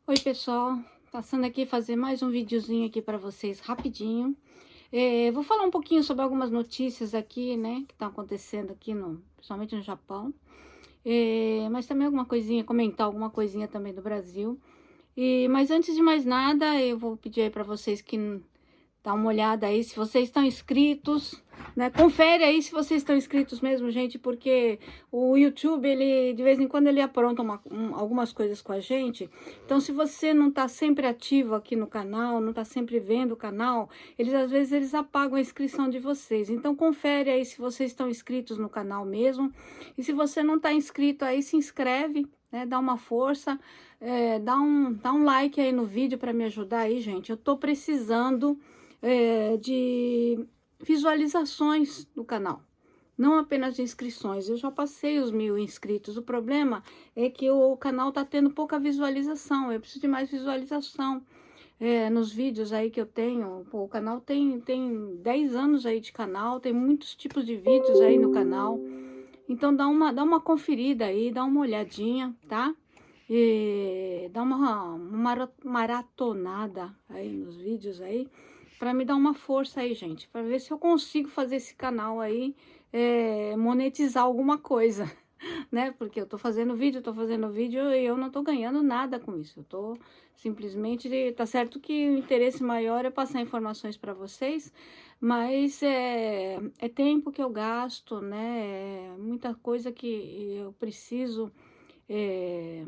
Oi, pessoal, passando aqui fazer mais um videozinho aqui para vocês rapidinho. Vou falar um pouquinho sobre algumas notícias aqui, né, que estão acontecendo aqui principalmente no Japão. Mas também alguma coisinha, comentar alguma coisinha também do Brasil. Mas antes de mais nada, eu vou pedir aí para vocês que dá uma olhada aí se vocês estão inscritos, né? Confere aí se vocês estão inscritos mesmo, gente, porque o YouTube, ele de vez em quando ele apronta algumas coisas com a gente. Então, se você não está sempre ativo aqui no canal, não está sempre vendo o canal, eles às vezes eles apagam a inscrição de vocês. Então, confere aí se vocês estão inscritos no canal mesmo. E se você não está inscrito aí, se inscreve, né? Dá uma força, dá um like aí no vídeo para me ajudar aí, gente. Eu tô precisando de visualizações no canal, não apenas de inscrições. Eu já passei os 1000 inscritos. O problema é que o canal tá tendo pouca visualização. Eu preciso de mais visualização nos vídeos aí que eu tenho. Pô, o canal tem 10 anos aí de canal, tem muitos tipos de vídeos aí no canal. Então dá uma conferida aí, dá uma olhadinha, tá? E dá uma maratonada aí nos vídeos aí, para me dar uma força aí, gente, para ver se eu consigo fazer esse canal aí monetizar alguma coisa, né? Porque eu tô fazendo vídeo e eu não tô ganhando nada com isso. Eu tô simplesmente, tá certo que o interesse maior é passar informações para vocês, mas é tempo que eu gasto, né? É muita coisa que eu preciso é,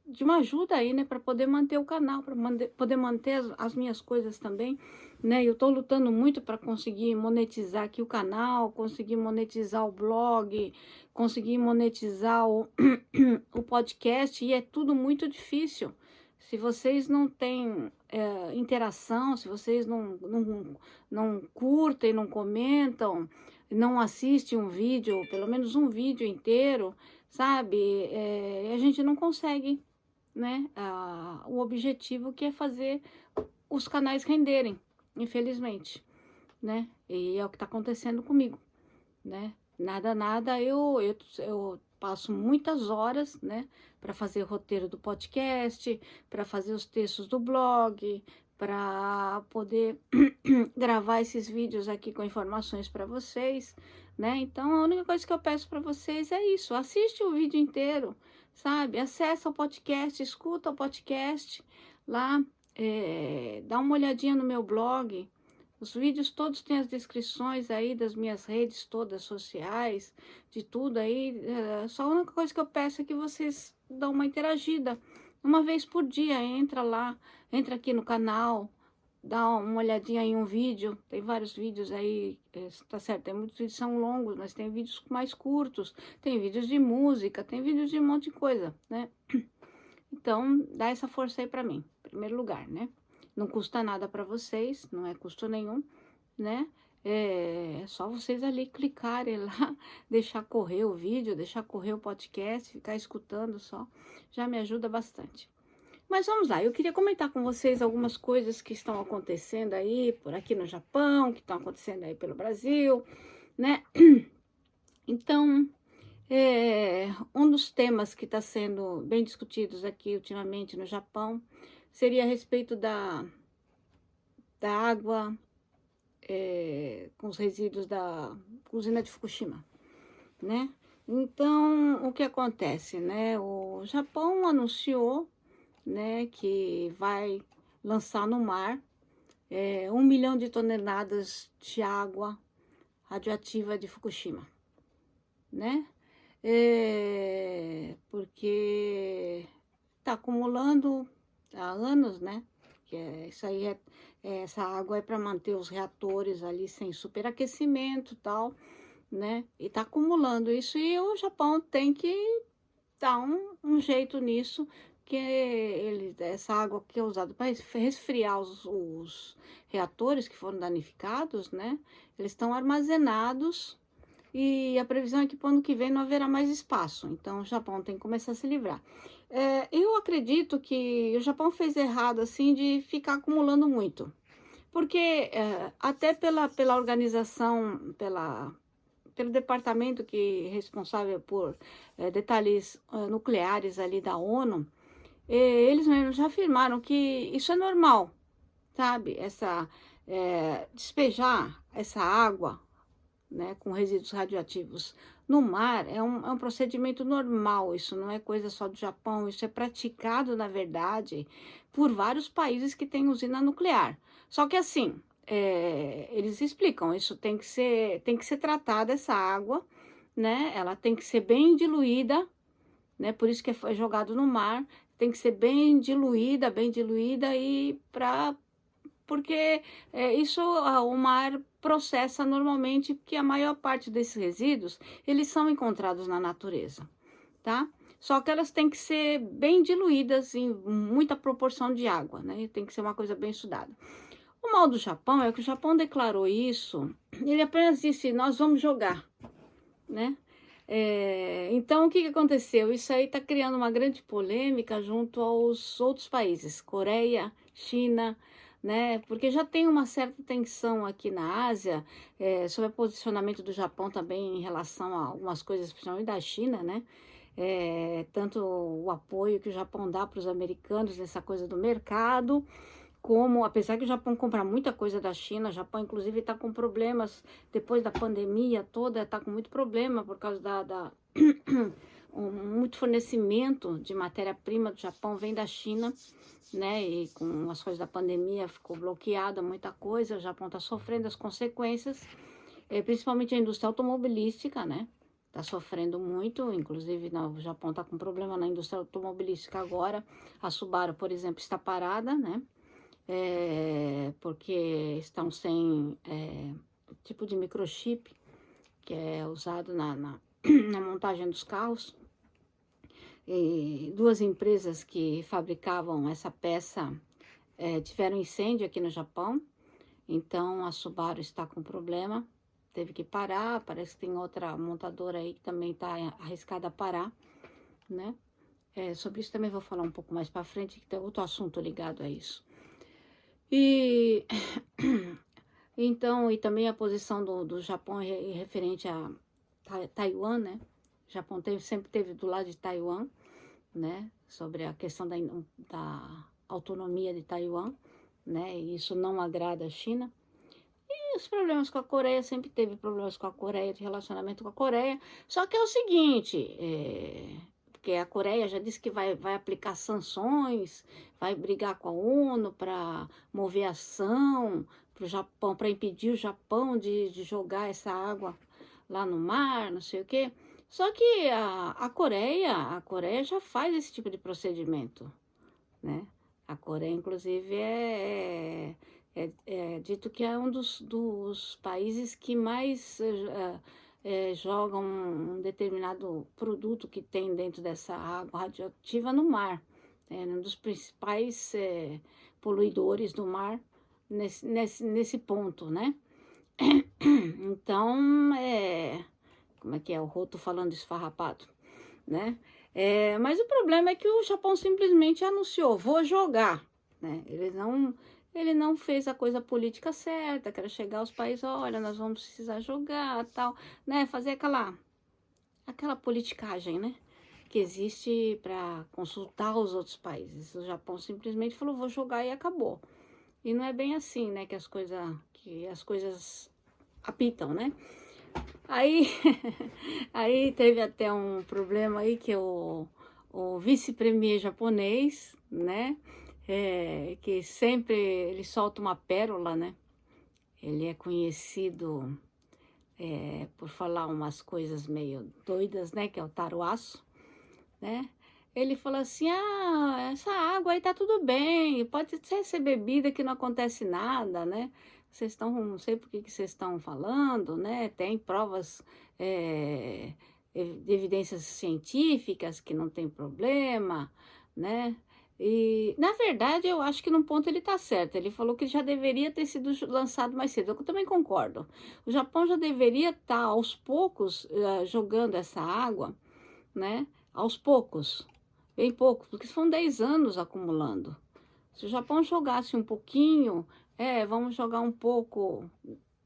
de uma ajuda aí, né, para poder manter o canal, para poder manter as minhas coisas também, né? Eu tô lutando muito para conseguir monetizar aqui o canal, conseguir monetizar o blog, conseguir monetizar o podcast, e é tudo muito difícil. Se vocês não têm interação, se vocês não curtem, não comentam, não assistem um vídeo, pelo menos um vídeo inteiro, sabe? A gente não consegue, né? O objetivo que é fazer os canais renderem, infelizmente, né? E é o que está acontecendo comigo, né? Nada, eu passo muitas horas, né, para fazer o roteiro do podcast, para fazer os textos do blog, para poder gravar esses vídeos aqui com informações para vocês, né? Então, a única coisa que eu peço para vocês é isso: assiste o vídeo inteiro, sabe? Acessa o podcast, escuta o podcast lá, dá uma olhadinha no meu blog. Os vídeos todos têm as descrições aí das minhas redes todas sociais, de tudo aí. Só a única coisa que eu peço é que vocês dão uma interagida. Uma vez por dia, entra lá, entra aqui no canal, dá uma olhadinha em um vídeo. Tem vários vídeos aí, tá certo, tem muitos vídeos que são longos, mas tem vídeos mais curtos, tem vídeos de música, tem vídeos de um monte de coisa, né? Então, dá essa força aí pra mim, em primeiro lugar, né? Não custa nada para vocês, não é custo nenhum, né? É só vocês ali clicarem lá, deixar correr o vídeo, deixar correr o podcast, ficar escutando só, já me ajuda bastante. Mas vamos lá, eu queria comentar com vocês algumas coisas que estão acontecendo aí, por aqui no Japão, que estão acontecendo aí pelo Brasil, né? Então, um dos temas que está sendo bem discutidos aqui ultimamente no Japão seria a respeito da água com os resíduos da usina de Fukushima, né? Então, o que acontece, né? O Japão anunciou, né, que vai lançar no mar 1 milhão de toneladas de água radioativa de Fukushima, né? Porque está acumulando há anos, né? Isso aí essa água é para manter os reatores ali sem superaquecimento e tal, né? E está acumulando isso, e o Japão tem que dar um jeito nisso, que essa água que é usada para resfriar os reatores que foram danificados, né? Eles estão armazenados, e a previsão é que para o ano que vem não haverá mais espaço. Então, o Japão tem que começar a se livrar. Eu acredito que o Japão fez errado, assim, de ficar acumulando muito. Porque até pela organização, pelo departamento que é responsável por detalhes nucleares ali da ONU, eles mesmos já afirmaram que isso é normal, sabe? Despejar essa água, né, com resíduos radioativos no mar é um procedimento normal, isso não é coisa só do Japão, isso é praticado, na verdade, por vários países que têm usina nuclear. Só que assim, eles explicam, isso tem que ser tratada essa água, né? Ela tem que ser bem diluída, né? Por isso que foi jogado no mar, tem que ser bem diluída e para porque o mar processa normalmente, porque a maior parte desses resíduos, eles são encontrados na natureza, tá? Só que elas têm que ser bem diluídas em muita proporção de água, né? Tem que ser uma coisa bem estudada. O mal do Japão é que o Japão declarou isso, ele apenas disse, nós vamos jogar, né? Então, o que que aconteceu? Isso aí está criando uma grande polêmica junto aos outros países, Coreia, China, né? Porque já tem uma certa tensão aqui na Ásia, sobre o posicionamento do Japão também em relação a algumas coisas, principalmente da China, né? Tanto o apoio que o Japão dá para os americanos nessa coisa do mercado, como, apesar que o Japão compra muita coisa da China, o Japão inclusive está com problemas, depois da pandemia toda, está com muito problema por causa muito fornecimento de matéria-prima do Japão vem da China, né, e com as coisas da pandemia ficou bloqueada muita coisa, o Japão está sofrendo as consequências, principalmente a indústria automobilística, né, está sofrendo muito, inclusive o Japão está com problema na indústria automobilística agora, a Subaru, por exemplo, está parada, né, porque estão sem tipo de microchip que é usado na montagem dos carros. E duas empresas que fabricavam essa peça tiveram incêndio aqui no Japão, então a Subaru está com problema, teve que parar, parece que tem outra montadora aí que também está arriscada a parar, né? Sobre isso também vou falar um pouco mais para frente, que tem outro assunto ligado a isso. E então, e também a posição do Japão referente a Taiwan, né? O Japão sempre teve do lado de Taiwan, né? Sobre a questão da autonomia de Taiwan, né? E isso não agrada a China. E os problemas com a Coreia, sempre teve problemas com a Coreia, de relacionamento com a Coreia. Só que é o seguinte, porque a Coreia já disse que vai aplicar sanções, vai brigar com a ONU para mover ação para o Japão, para impedir o Japão de jogar essa água lá no mar, não sei o quê. Só que a Coreia já faz esse tipo de procedimento, né? A Coreia, inclusive, é dito que é um dos países que mais jogam um determinado produto que tem dentro dessa água radioativa no mar. É um dos principais poluidores do mar nesse ponto, né? Então, como é que é? O Roto falando esfarrapado, né? Mas o problema é que o Japão simplesmente anunciou, vou jogar, né? Ele não fez a coisa política certa, que era chegar aos países, olha, nós vamos precisar jogar, tal, né? Fazer aquela politicagem, né? Que existe para consultar os outros países. O Japão simplesmente falou, vou jogar e acabou. E não é bem assim, né? Que as coisas apitam, né? Aí, aí teve até um problema aí que o vice-premier japonês, né? Que sempre ele solta uma pérola, né? Ele é conhecido por falar umas coisas meio doidas, né? Que é o taruaço, né? Ele falou assim, essa água aí tá tudo bem, pode ser bebida que não acontece nada, né? Vocês estão, não sei por que vocês estão falando, né? Tem provas, evidências científicas que não tem problema, né? E, na verdade, eu acho que num ponto ele está certo. Ele falou que já deveria ter sido lançado mais cedo. Eu também concordo. O Japão já deveria estar, aos poucos, jogando essa água, né? Aos poucos, bem pouco, porque são 10 anos acumulando. Se o Japão jogasse um pouquinho, vamos jogar um pouco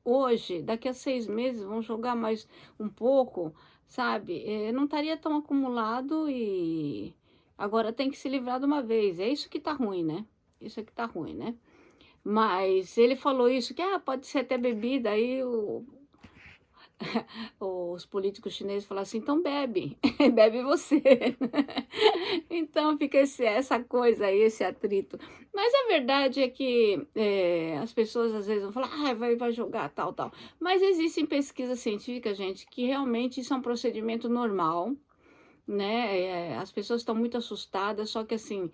hoje, daqui a 6 meses vamos jogar mais um pouco, sabe? Não estaria tão acumulado e Agora tem que se livrar de uma vez. É isso que tá ruim, né? Isso é que tá ruim, né? Mas ele falou isso, que pode ser até bebida, aí os políticos chineses falaram assim, então bebe, bebe você. Então fica essa coisa aí, esse atrito. Mas a verdade é que as pessoas às vezes vão falar, vai jogar, tal, tal. Mas existem pesquisas científicas, gente, que realmente isso é um procedimento normal, né? As pessoas estão muito assustadas, só que assim,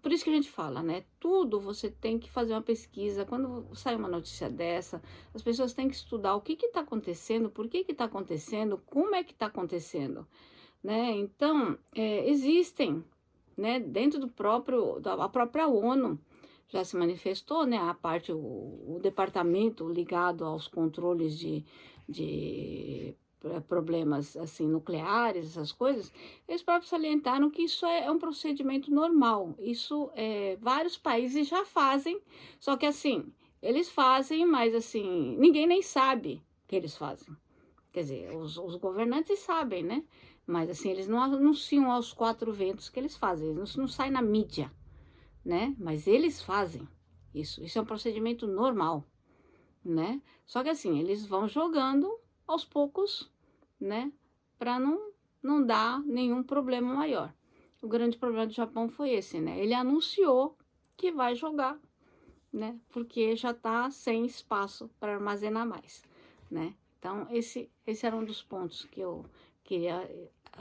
por isso que a gente fala, né? Tudo você tem que fazer uma pesquisa. Quando sai uma notícia dessa, as pessoas têm que estudar o que está acontecendo, por que está acontecendo, como é que está acontecendo, né? Então, existem, né? Dentro da própria ONU já se manifestou, né? A parte, o departamento ligado aos controles de problemas assim nucleares, essas coisas, eles próprios salientaram que isso é um procedimento normal. Isso vários países já fazem, só que assim, eles fazem, mas assim, ninguém nem sabe que eles fazem. Quer dizer, os governantes sabem, né? Mas assim, eles não anunciam aos quatro ventos que eles fazem, eles não saem na mídia, né? Mas eles fazem isso. Isso é um procedimento normal, né? Só que assim, eles vão jogando aos poucos, né? Para não dar nenhum problema maior. O grande problema do Japão foi esse, né? Ele anunciou que vai jogar, né? Porque já está sem espaço para armazenar mais, né? Então, esse era um dos pontos que eu queria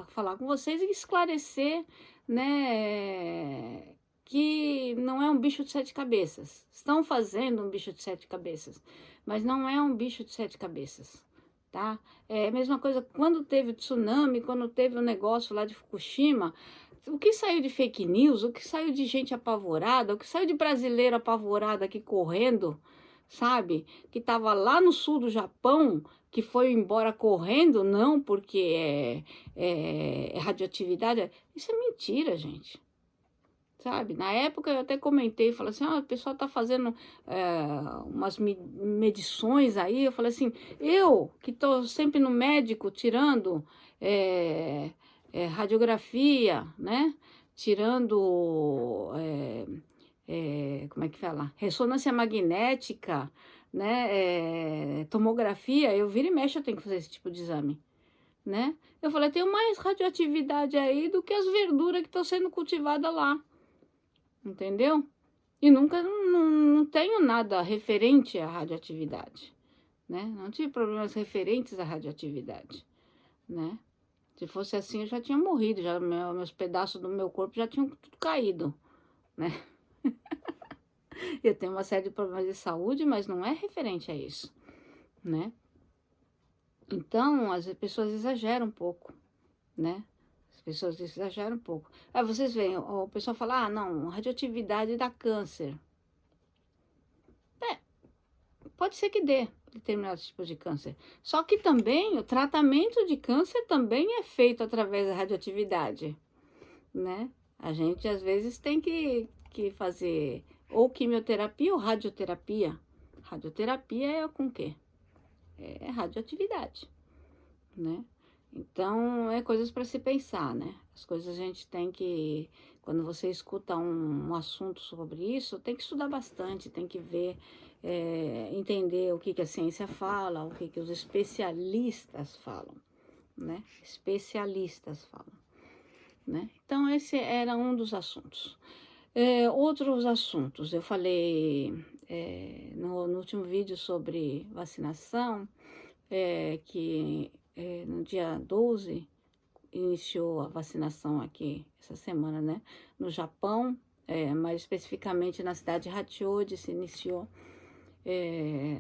falar com vocês e esclarecer, né? Que não é um bicho de sete cabeças. Estão fazendo um bicho de sete cabeças, mas não é um bicho de sete cabeças, tá? É a mesma coisa quando teve o tsunami, quando teve o negócio lá de Fukushima. O que saiu de fake news, o que saiu de gente apavorada, o que saiu de brasileiro apavorado aqui correndo, sabe? Que estava lá no sul do Japão, que foi embora correndo, não porque é radioatividade. Isso é mentira, gente. Sabe? Na época eu até comentei, falei assim, o pessoal tá fazendo umas medições aí. Eu falei assim, eu que tô sempre no médico tirando radiografia, né? Tirando, como é que fala? Ressonância magnética, né? Tomografia, eu viro e mexo, eu tenho que fazer esse tipo de exame, né? Eu falei, tem mais radioatividade aí do que as verduras que estão sendo cultivadas lá. Entendeu? E nunca, não tenho nada referente à radioatividade, né? Não tive problemas referentes à radioatividade, né? Se fosse assim, eu já tinha morrido, já meus pedaços do meu corpo já tinham tudo caído, né? Eu tenho uma série de problemas de saúde, mas não é referente a isso, né? Então, as pessoas exageram um pouco, né? As pessoas exageram um pouco. Aí vocês veem, o pessoal fala, não, radioatividade dá câncer. Pode ser que dê determinados tipos de câncer. Só que também o tratamento de câncer também é feito através da radioatividade, né? A gente às vezes tem que fazer ou quimioterapia ou radioterapia. Radioterapia é com o quê? É radioatividade, né? Então, é coisas para se pensar, né? As coisas a gente tem que, quando você escuta um assunto sobre isso, tem que estudar bastante, tem que ver, entender o que a ciência fala, o que os especialistas falam, né? Especialistas falam, né? Então, esse era um dos assuntos. Outros assuntos, eu falei no último vídeo sobre vacinação, que no dia 12 iniciou a vacinação aqui, essa semana, né? No Japão, mais especificamente na cidade de Hachioji se iniciou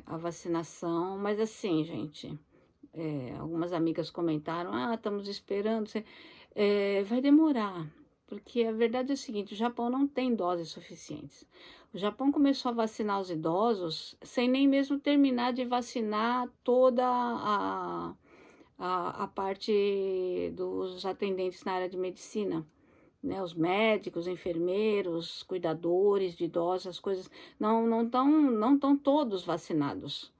a vacinação. Mas assim, gente, algumas amigas comentaram, estamos esperando, vai demorar. Porque a verdade é o seguinte, o Japão não tem doses suficientes. O Japão começou a vacinar os idosos sem nem mesmo terminar de vacinar toda a parte dos atendentes na área de medicina, né? Os médicos, enfermeiros, cuidadores de idosos, as coisas não estão todos vacinados.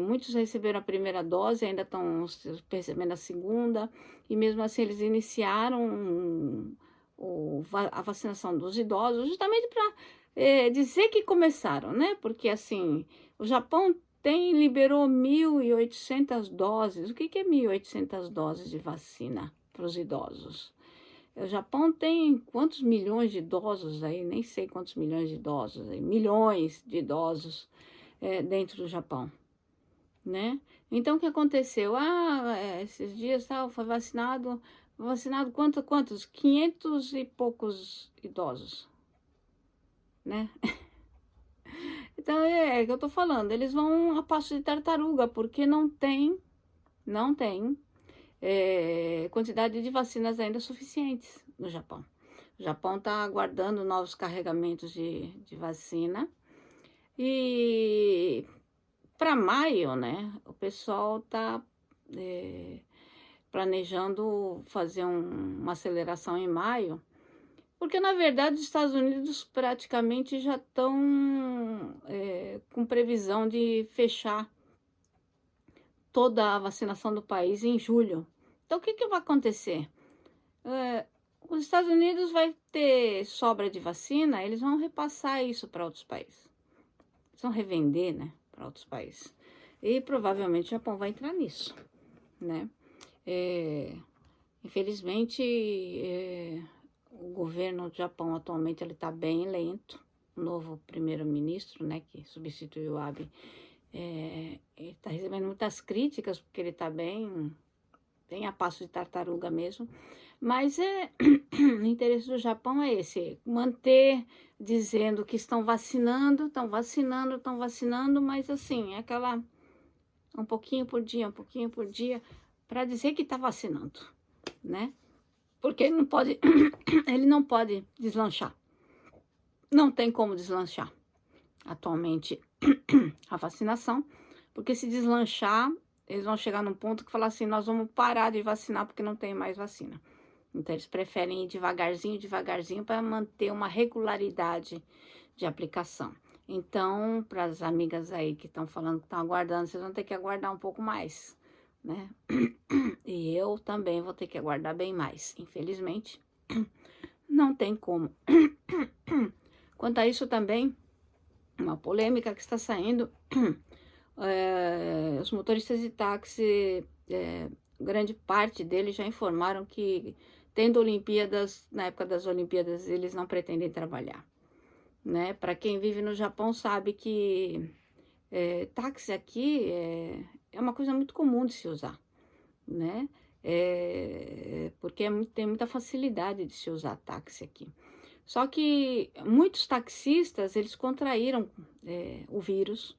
Muitos receberam a primeira dose, ainda estão recebendo a segunda, e mesmo assim eles iniciaram a vacinação dos idosos, justamente para dizer que começaram, né? Porque, assim, o Japão liberou 1.800 doses. O que que é 1.800 doses de vacina para os idosos? O Japão tem quantos milhões de idosos aí? Nem sei quantos milhões de idosos aí. Milhões de idosos dentro do Japão, né? Então, o que aconteceu? Esses dias foi vacinado quantos? 500 e poucos idosos, né? Então, é que eu tô falando, eles vão a passo de tartaruga, porque não tem quantidade de vacinas ainda suficientes no Japão. O Japão está aguardando novos carregamentos de vacina. E para maio, né, o pessoal está planejando fazer uma aceleração em maio, porque na verdade os Estados Unidos praticamente já estão com previsão de fechar toda a vacinação do país em julho. Então o que vai acontecer? Os Estados Unidos vai ter sobra de vacina, eles vão repassar isso para outros países. Eles vão revender, né, para outros países. E provavelmente o Japão vai entrar nisso, né? Infelizmente, o governo do Japão atualmente ele está bem lento. O novo primeiro-ministro, né, que substituiu o Abe, está recebendo muitas críticas porque ele está bem a passo de tartaruga mesmo. Mas o interesse do Japão é esse, manter dizendo que estão vacinando, mas assim, é aquela um pouquinho por dia, para dizer que está vacinando, né? Porque ele não pode deslanchar. Não tem como deslanchar atualmente a vacinação, porque se deslanchar, eles vão chegar num ponto que falar assim, nós vamos parar de vacinar porque não tem mais vacina. Então, eles preferem ir devagarzinho, para manter uma regularidade de aplicação. Então, para as amigas aí que estão falando que estão aguardando, vocês vão ter que aguardar um pouco mais, né? E eu também vou ter que aguardar bem mais, infelizmente. Não tem como. Quanto a isso também, uma polêmica que está saindo, os motoristas de táxi, grande parte deles já informaram que, tendo Olimpíadas, na época das Olimpíadas, eles não pretendem trabalhar, né? Para quem vive no Japão sabe que táxi aqui é uma coisa muito comum de se usar, né? Porque tem muita facilidade de se usar táxi aqui. Só que muitos taxistas, eles contraíram o vírus,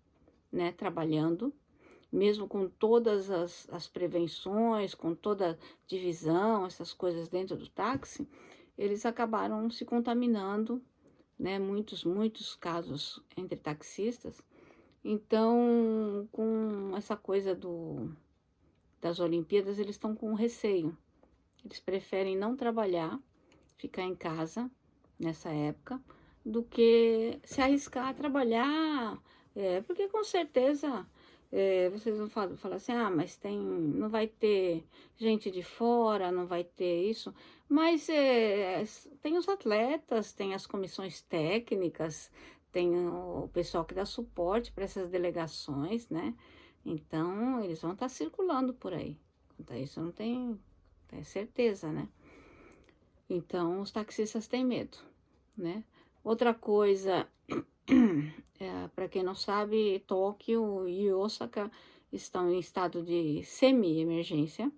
né, trabalhando, mesmo com todas as prevenções, com toda a divisão, essas coisas dentro do táxi, eles acabaram se contaminando, né, muitos casos entre taxistas. Então, com essa coisa das Olimpíadas, eles estão com receio. Eles preferem não trabalhar, ficar em casa nessa época, do que se arriscar a trabalhar, porque com certeza vocês vão falar assim, mas não vai ter gente de fora, não vai ter isso, mas tem os atletas, tem as comissões técnicas, tem o pessoal que dá suporte para essas delegações, né? Então, eles vão estar circulando por aí. Então, isso não tem certeza, né? Então, os taxistas têm medo, né? Outra coisa, para quem não sabe, Tóquio e Osaka estão em estado de semi-emergência,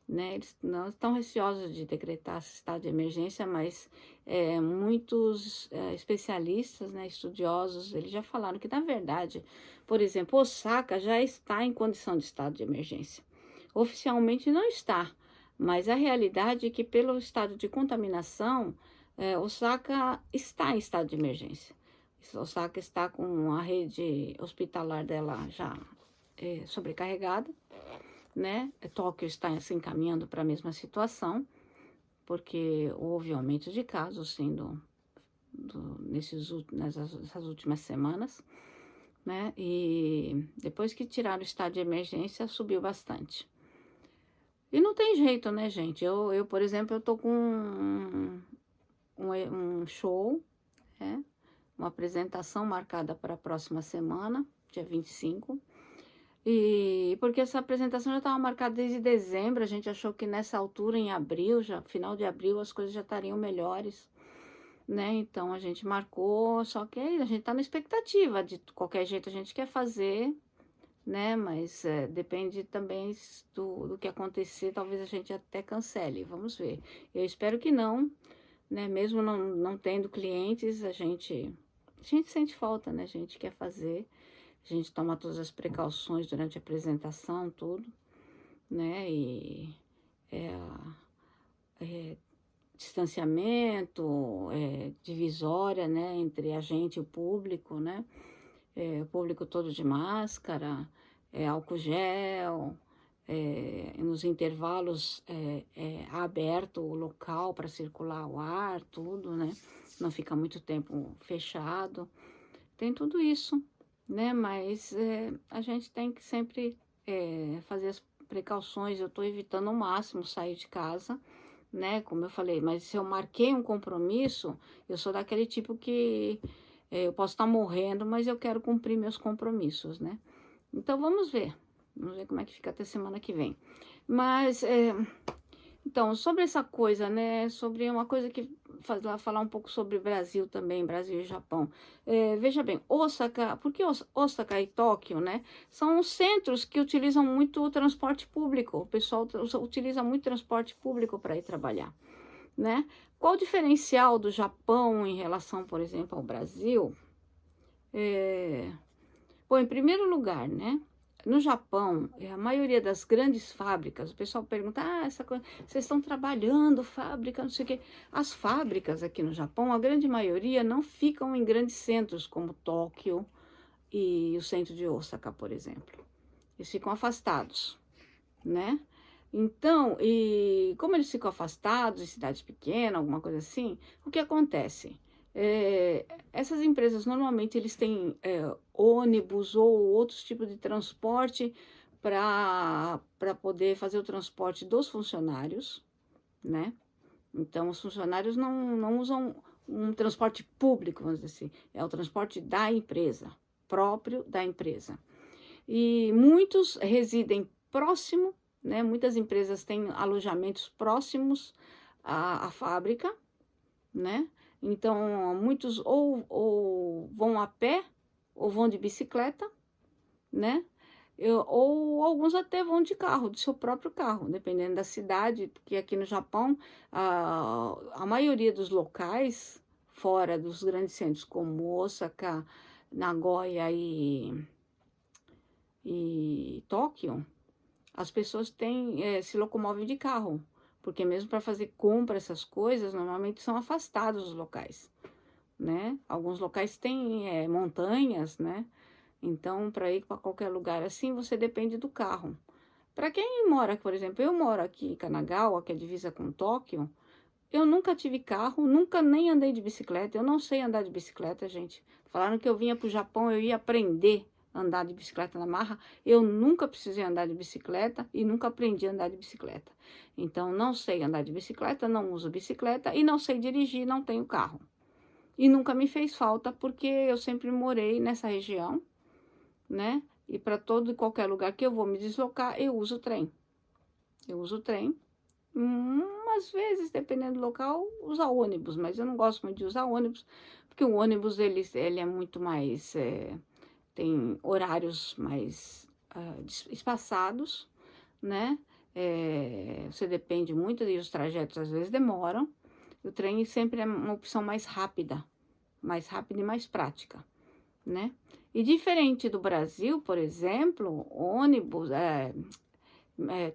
né? Eles não estão receosos de decretar esse estado de emergência, mas muitos especialistas, né, estudiosos, eles já falaram que, na verdade, por exemplo, Osaka já está em condição de estado de emergência. Oficialmente não está, mas a realidade é que, pelo estado de contaminação, Osaka está em estado de emergência. Osaka está com a rede hospitalar dela já sobrecarregada, né? Tóquio está se encaminhando para a mesma situação, porque houve aumento de casos, sim, nessas últimas semanas, né? E depois que tiraram o estado de emergência, subiu bastante. E não tem jeito, né, gente? Eu por exemplo, eu tô com um show, né? Uma apresentação marcada para a próxima semana, dia 25. E porque essa apresentação já estava marcada desde dezembro, a gente achou que nessa altura, em abril, já final de abril, as coisas já estariam melhores, né? Então a gente marcou, só que aí a gente está na expectativa, de qualquer jeito a gente quer fazer, né? Mas depende também do que acontecer, talvez a gente até cancele, vamos ver. Eu espero que não, né? Mesmo não tendo clientes, a gente sente falta, né? A gente quer fazer, a gente toma todas as precauções durante a apresentação, tudo, né? E é, é, distanciamento, divisória, né? Entre a gente e o público, né? O público todo de máscara, álcool gel, nos intervalos aberto o local para circular o ar, tudo, né? Não fica muito tempo fechado. Tem tudo isso, né? Mas a gente tem que sempre fazer as precauções. Eu estou evitando ao máximo sair de casa, né? Como eu falei, mas se eu marquei um compromisso, eu sou daquele tipo que eu posso estar morrendo, mas eu quero cumprir meus compromissos, né? Então vamos ver como é que fica até semana que vem. Mas então, sobre essa coisa, né? Sobre uma coisa que falar um pouco sobre Brasil também, Brasil e Japão. Veja bem, Osaka, porque Osaka e Tóquio, né? São centros que utilizam muito o transporte público. O pessoal utiliza muito transporte público para ir trabalhar, né? Qual o diferencial do Japão em relação, por exemplo, ao Brasil? Bom, em primeiro lugar, né? No Japão, a maioria das grandes fábricas, o pessoal pergunta, essa coisa, vocês estão trabalhando, fábrica, não sei o quê. As fábricas aqui no Japão, a grande maioria não ficam em grandes centros, como Tóquio e o centro de Osaka, por exemplo. Eles ficam afastados, né? Então, e como eles ficam afastados em cidades pequenas, alguma coisa assim, o que acontece? Essas empresas normalmente eles têm ônibus ou outros tipos de transporte para poder fazer o transporte dos funcionários, né? Então, os funcionários não usam um transporte público, vamos dizer assim, é o transporte da empresa, próprio da empresa. E muitos residem próximo, né? Muitas empresas têm alojamentos próximos à fábrica, né? Então, muitos ou vão a pé, ou vão de bicicleta, né? Ou alguns até vão de carro, do seu próprio carro, dependendo da cidade, porque aqui no Japão, a maioria dos locais, fora dos grandes centros, como Osaka, Nagoya e Tóquio, as pessoas se locomovem de carro, porque mesmo para fazer compra, essas coisas, normalmente são afastados os locais, né? Alguns locais têm montanhas, né? Então, para ir para qualquer lugar assim, você depende do carro. Para quem mora, por exemplo, eu moro aqui em Kanagawa, que é divisa com Tóquio, eu nunca tive carro, nunca nem andei de bicicleta, eu não sei andar de bicicleta, gente. Falaram que eu vinha para o Japão, eu ia aprender a andar de bicicleta na marra, eu nunca precisei andar de bicicleta e nunca aprendi a andar de bicicleta. Então, não sei andar de bicicleta, não uso bicicleta e não sei dirigir, não tenho carro. E nunca me fez falta porque eu sempre morei nessa região, né? E para todo e qualquer lugar que eu vou me deslocar, eu uso o trem. Eu uso o trem. Às vezes, dependendo do local, usar ônibus, mas eu não gosto muito de usar ônibus, porque o ônibus ele é muito mais, tem horários mais espaçados, né? Você depende muito e os trajetos às vezes demoram. O trem sempre é uma opção mais rápida e mais prática, né? E diferente do Brasil, por exemplo, ônibus,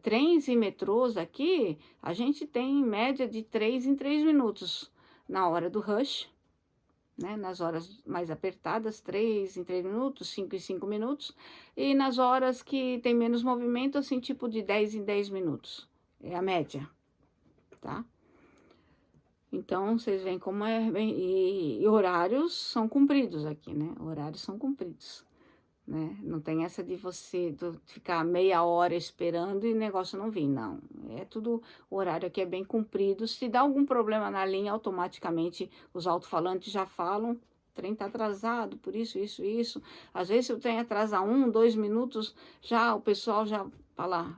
trens e metrôs aqui, a gente tem em média de 3 em 3 minutos na hora do rush, né? Nas horas mais apertadas, 3 em 3 minutos, 5 em 5 minutos, e nas horas que tem menos movimento, assim, tipo de 10 em 10 minutos, é a média, tá? Então, vocês veem como e horários são cumpridos aqui, né? Horários são cumpridos, né? Não tem essa de você ficar meia hora esperando e o negócio não vir, não. É tudo, o horário aqui é bem cumprido. Se dá algum problema na linha, automaticamente os alto-falantes já falam, o trem tá atrasado, por isso, isso, isso. Às vezes se o trem atrasa 1, 2 minutos, já o pessoal já fala,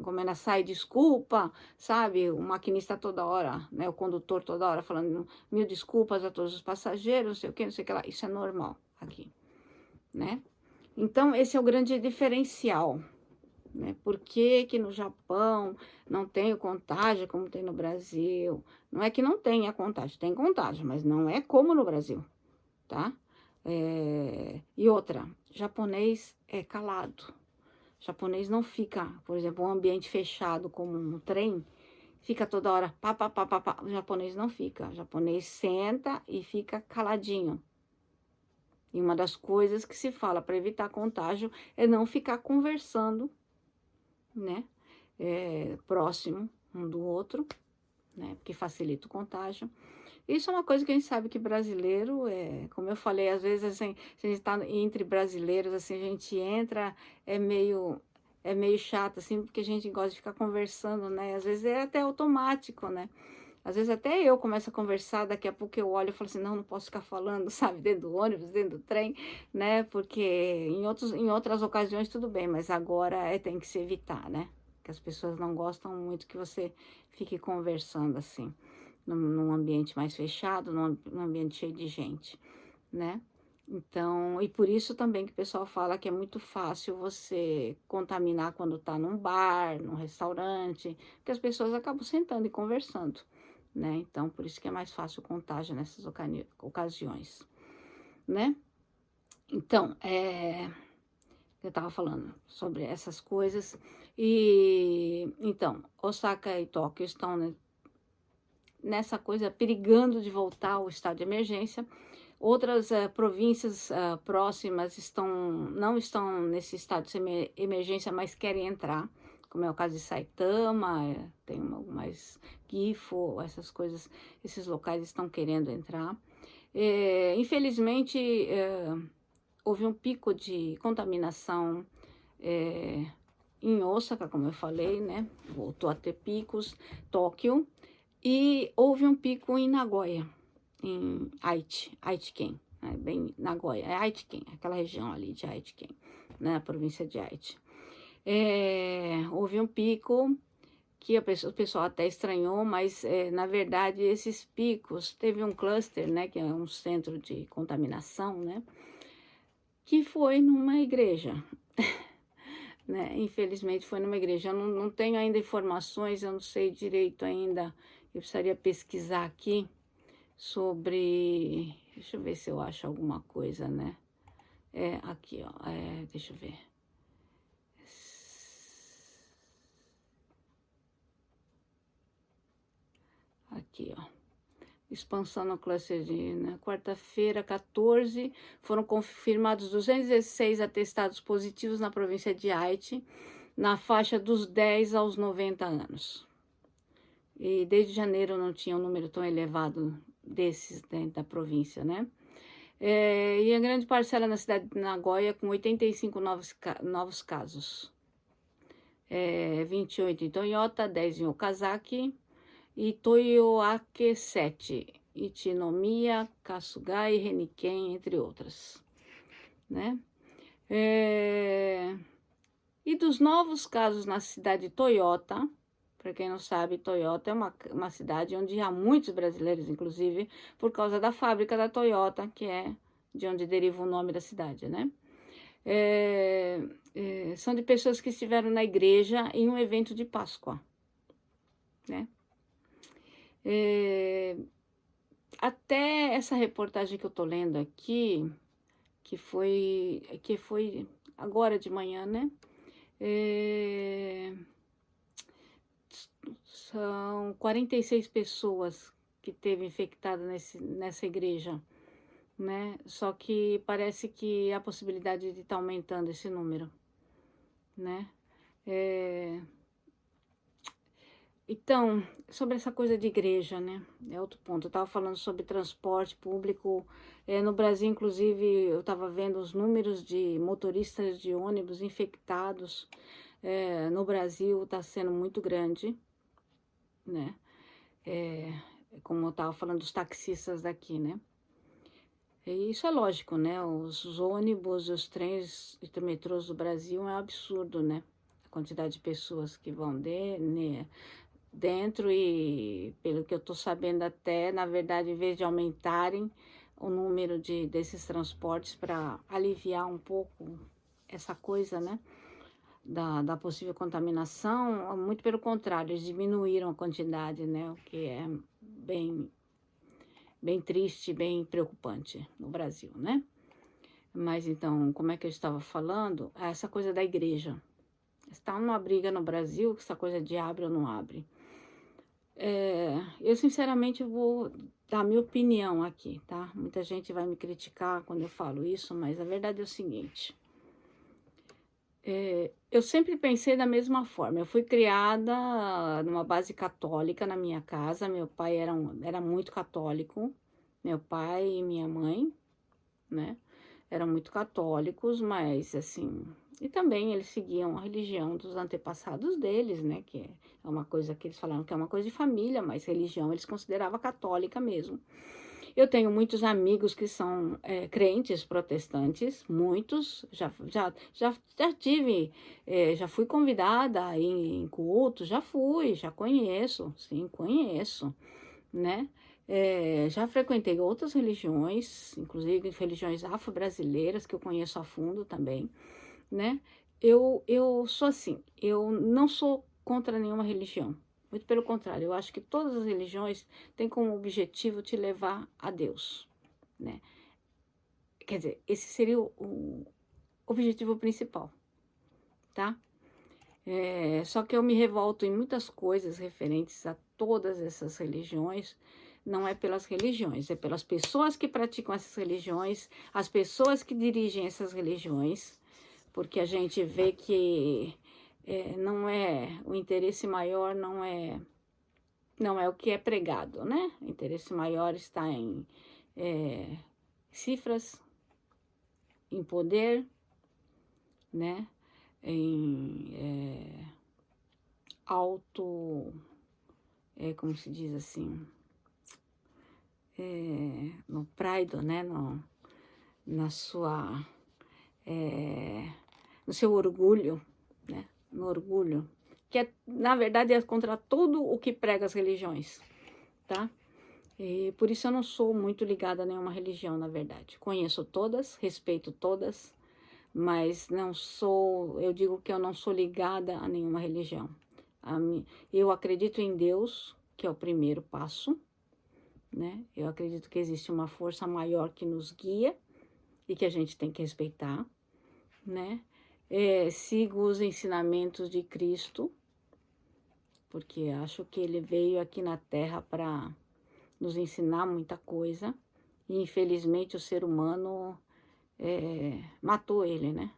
Gomena, sai, desculpa, sabe? O maquinista toda hora, né? O condutor toda hora falando 1000 desculpas a todos os passageiros, não sei o que, não sei o que lá. Isso é normal aqui, né? Então, esse é o grande diferencial, né? Por que que no Japão não tem o contágio como tem no Brasil? Não é que não tenha contágio, tem contágio, mas não é como no Brasil, tá? E outra, japonês é calado. Japonês não fica, por exemplo, um ambiente fechado como um trem, fica toda hora pá, pá, pá, pá, pá. O japonês não fica. O japonês senta e fica caladinho. E uma das coisas que se fala para evitar contágio é não ficar conversando, né? Próximo um do outro, né? Porque facilita o contágio. Isso é uma coisa que a gente sabe que brasileiro como eu falei, às vezes assim, se a gente está entre brasileiros, assim, a gente entra, é meio chato, assim, porque a gente gosta de ficar conversando, né? Às vezes é até automático, né? Às vezes até eu começo a conversar, daqui a pouco eu olho e falo assim, não posso ficar falando, sabe, dentro do ônibus, dentro do trem, né? Porque em outras ocasiões tudo bem, mas agora tem que se evitar, né? Que as pessoas não gostam muito que você fique conversando assim, num ambiente mais fechado, num ambiente cheio de gente, né? Então, e por isso também que o pessoal fala que é muito fácil você contaminar quando tá num bar, num restaurante, que as pessoas acabam sentando e conversando, né? Então, por isso que é mais fácil o contágio nessas ocasiões, né? Então, eu tava falando sobre essas coisas e, então, Osaka e Tóquio estão, né, nessa coisa, perigando de voltar ao estado de emergência. Outras províncias próximas não estão nesse estado de emergência, mas querem entrar, como é o caso de Saitama, tem mais Gifu, essas coisas, esses locais estão querendo entrar. Infelizmente, houve um pico de contaminação em Osaka, como eu falei, né? Voltou a ter picos, Tóquio, e houve um pico em Nagoya, em Aichi-ken, né? Bem Nagoya, é Aichi-ken, aquela região ali de Aichi-ken, né? A província de Aichi. Houve um pico que o pessoal até estranhou, mas na verdade esses picos, teve um cluster, né? Que é um centro de contaminação, né? Que foi numa igreja. Né? Infelizmente foi numa igreja. Eu não tenho ainda informações, eu não sei direito ainda. Eu precisaria pesquisar aqui sobre. Deixa eu ver se eu acho alguma coisa, né? Aqui, ó. Deixa eu ver. Aqui, ó. Expansão no cluster de quarta-feira, 14, foram confirmados 216 atestados positivos na província de Haiti, na faixa dos 10 aos 90 anos. E desde janeiro não tinha um número tão elevado desses dentro da província, né? E a grande parcela na cidade de Nagoya, com 85 novos casos. 28 em Toyota, 10 em Okazaki, e Toyoake 7, Ichinomiya, Kasugai, Reniken, entre outras, né? E dos novos casos na cidade de Toyota, para quem não sabe, Toyota é uma cidade onde há muitos brasileiros, inclusive, por causa da fábrica da Toyota, que é de onde deriva o nome da cidade, né? São de pessoas que estiveram na igreja em um evento de Páscoa, né? Até essa reportagem que eu tô lendo aqui, que foi agora de manhã, né? São 46 pessoas que teve infectada nessa igreja, né? Só que parece que há possibilidade de estar aumentando esse número, né? Então, sobre essa coisa de igreja, né? É outro ponto. Eu estava falando sobre transporte público. No Brasil, inclusive, eu estava vendo os números de motoristas de ônibus infectados. No Brasil está sendo muito grande, né? É, como eu estava falando dos taxistas daqui, né? E isso é lógico, né? Os ônibus, os trens e metrôs do Brasil é um absurdo, né? A quantidade de pessoas que vão né, dentro e, pelo que eu estou sabendo até, na verdade, em vez de aumentarem o número desses transportes para aliviar um pouco essa coisa, né? Da possível contaminação, muito pelo contrário, eles diminuíram a quantidade, né? O que é bem triste, bem preocupante no Brasil, né? Mas então, como é que eu estava falando? Essa coisa da igreja. Está uma briga no Brasil, essa coisa de abre ou não abre. Eu sinceramente vou dar a minha opinião aqui, tá? Muita gente vai me criticar quando eu falo isso, mas a verdade é o seguinte. Eu sempre pensei da mesma forma. Eu fui criada numa base católica na minha casa. Meu pai era muito católico. Meu pai e minha mãe, né? Eram muito católicos, mas assim. E também eles seguiam a religião dos antepassados deles, né? Que é uma coisa que eles falaram que é uma coisa de família, mas religião eles consideravam católica mesmo. Eu tenho muitos amigos que são crentes protestantes, muitos, já tive, já fui convidada em cultos, já conheço, sim, conheço, né? Já frequentei outras religiões, inclusive religiões afro-brasileiras, que eu conheço a fundo também, né? Eu sou assim, eu não sou contra nenhuma religião. Muito pelo contrário, eu acho que todas as religiões têm como objetivo te levar a Deus, né? Quer dizer, esse seria o objetivo principal, tá? Só que eu me revolto em muitas coisas referentes a todas essas religiões. Não é pelas religiões, é pelas pessoas que praticam essas religiões, as pessoas que dirigem essas religiões, porque a gente vê que não é o interesse maior, não é o que é pregado, né? O interesse maior está em cifras, em poder, né? Em auto, como se diz assim, no pride, né? Na sua, no seu orgulho, né? No orgulho, que na verdade é contra tudo o que prega as religiões, tá? E por isso eu não sou muito ligada a nenhuma religião, na verdade. Conheço todas, respeito todas, mas não sou, eu digo que eu não sou ligada a nenhuma religião. Eu acredito em Deus, que é o primeiro passo, né? Eu acredito que existe uma força maior que nos guia e que a gente tem que respeitar, né? Sigo os ensinamentos de Cristo, porque acho que ele veio aqui na Terra para nos ensinar muita coisa, e infelizmente o ser humano matou ele, né?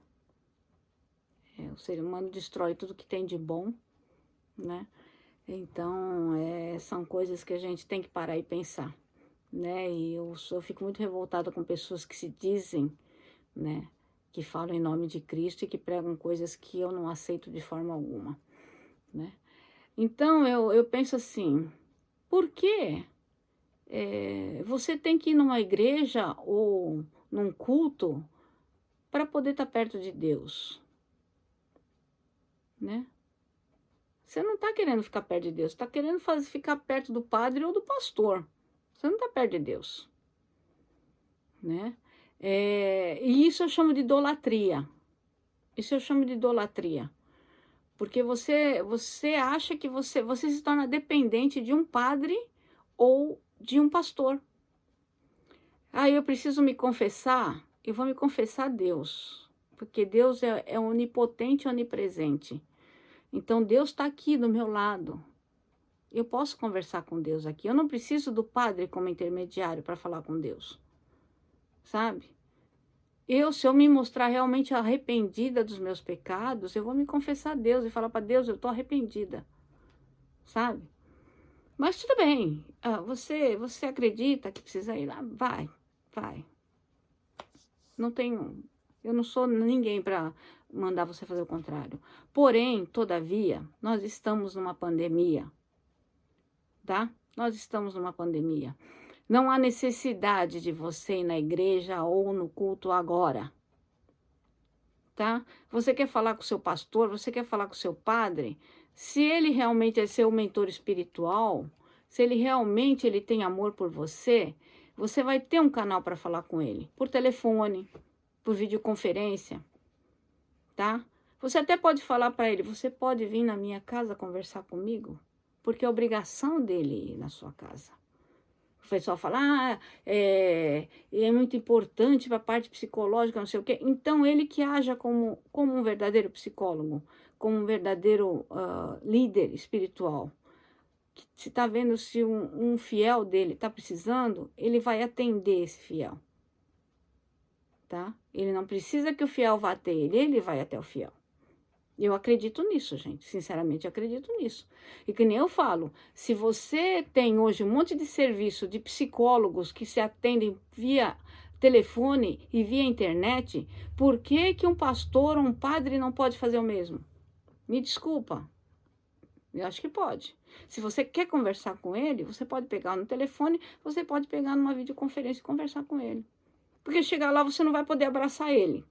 O ser humano destrói tudo que tem de bom, né? Então, são coisas que a gente tem que parar e pensar, né? E eu fico muito revoltada com pessoas que se dizem, né? Que falam em nome de Cristo e que pregam coisas que eu não aceito de forma alguma, né? Então, eu penso assim, por que você tem que ir numa igreja ou num culto para poder estar perto de Deus, né? Você não está querendo ficar perto de Deus, está querendo ficar perto do padre ou do pastor. Você não está perto de Deus, né? E isso eu chamo de idolatria. Isso eu chamo de idolatria. Porque você acha que você se torna dependente de um padre ou de um pastor. Ah, eu preciso me confessar? Eu vou me confessar a Deus. Porque Deus é onipotente e onipresente. Então, Deus está aqui do meu lado. Eu posso conversar com Deus aqui. Eu não preciso do padre como intermediário para falar com Deus. Sabe? Se eu me mostrar realmente arrependida dos meus pecados, eu vou me confessar a Deus e falar para Deus, eu estou arrependida. sabe? Mas tudo bem, você acredita que precisa ir lá? Vai. Não tenho, eu não sou ninguém para mandar você fazer o contrário. Porém, todavia, nós estamos numa pandemia, tá? Nós estamos numa pandemia. Não há necessidade de você ir na igreja ou no culto agora, tá? Você quer falar com o seu pastor, você quer falar com o seu padre, se ele realmente é seu mentor espiritual, se ele tem amor por você, você vai ter um canal para falar com ele, por telefone, por videoconferência, tá? Você até pode falar para ele, você pode vir na minha casa conversar comigo? Porque é obrigação dele ir na sua casa. O pessoal fala, é muito importante para a parte psicológica, não sei o quê. Então, ele que haja como um verdadeiro psicólogo, como um verdadeiro líder espiritual. Que se está vendo se um fiel dele está precisando, ele vai atender esse fiel. Tá? Ele não precisa que o fiel vá até ele vai até o fiel. Eu acredito nisso, gente. Sinceramente, eu acredito nisso. E que nem eu falo, se você tem hoje um monte de serviço de psicólogos que se atendem via telefone e via internet, por que que um pastor ou um padre não pode fazer o mesmo? Me desculpa. Eu acho que pode. Se você quer conversar com ele, você pode pegar no telefone, você pode pegar numa videoconferência e conversar com ele. Porque chegar lá você não vai poder abraçar ele.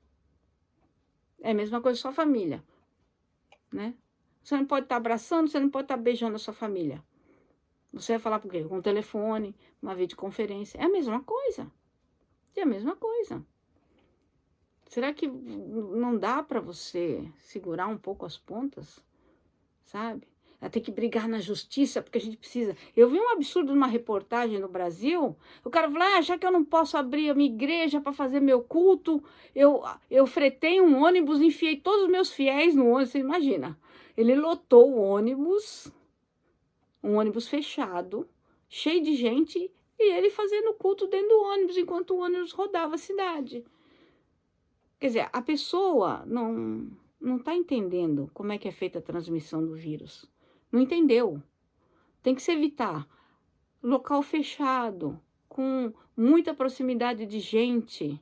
É a mesma coisa com sua família. Né? Você não pode estar abraçando, você não pode estar beijando a sua família. Você vai falar por quê? Com um telefone, uma videoconferência. É a mesma coisa. É a mesma coisa. Será que não dá para você segurar um pouco as pontas? Sabe? Tem que brigar na justiça, porque a gente precisa. Eu vi um absurdo numa reportagem no Brasil. O cara falou, já que eu não posso abrir a minha igreja para fazer meu culto, eu fretei um ônibus, enfiei todos os meus fiéis no ônibus. Você imagina? Ele lotou o ônibus, um ônibus fechado, cheio de gente, e ele fazendo culto dentro do ônibus, enquanto o ônibus rodava a cidade. Quer dizer, a pessoa não está entendendo como é que é feita a transmissão do vírus. Não entendeu. Tem que se evitar. Local fechado, com muita proximidade de gente,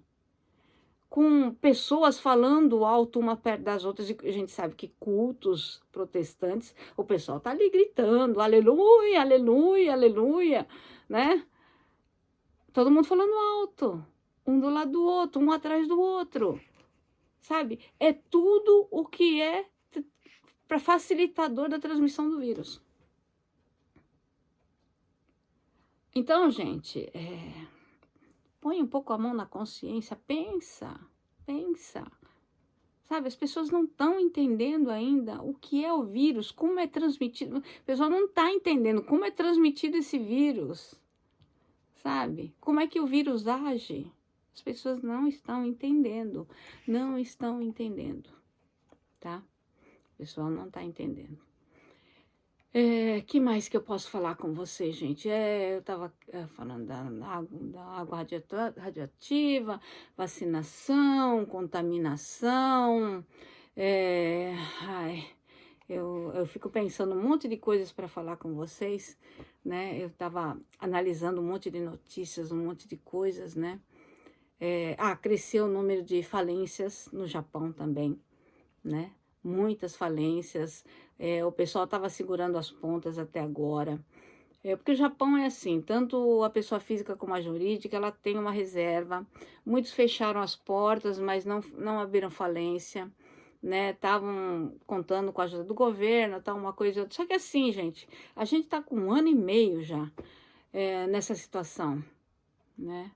com pessoas falando alto uma perto das outras. E a gente sabe que cultos protestantes, o pessoal tá ali gritando, aleluia, aleluia, aleluia, né? Todo mundo falando alto, um do lado do outro, um atrás do outro, sabe? É tudo o que é para facilitador da transmissão do vírus. Então, gente, põe um pouco a mão na consciência, pensa. Sabe, as pessoas não estão entendendo ainda o que é o vírus, como é transmitido. O pessoal não está entendendo como é transmitido esse vírus, sabe? Como é que o vírus age? As pessoas não estão entendendo, tá? O pessoal não está entendendo. Que mais que eu posso falar com você, gente? Eu estava falando da água radioativa, vacinação, contaminação. Eu fico pensando um monte de coisas para falar com vocês, né? Eu estava analisando um monte de notícias, um monte de coisas, né? Cresceu o número de falências no Japão também, né? Muitas falências, o pessoal estava segurando as pontas até agora. Porque o Japão é assim, tanto a pessoa física como a jurídica, ela tem uma reserva. Muitos fecharam as portas, mas não abriram falência, né? Estavam contando com a ajuda do governo, tal, uma coisa e outra. Só que assim, gente, a gente está com 1 ano e meio já nessa situação, né?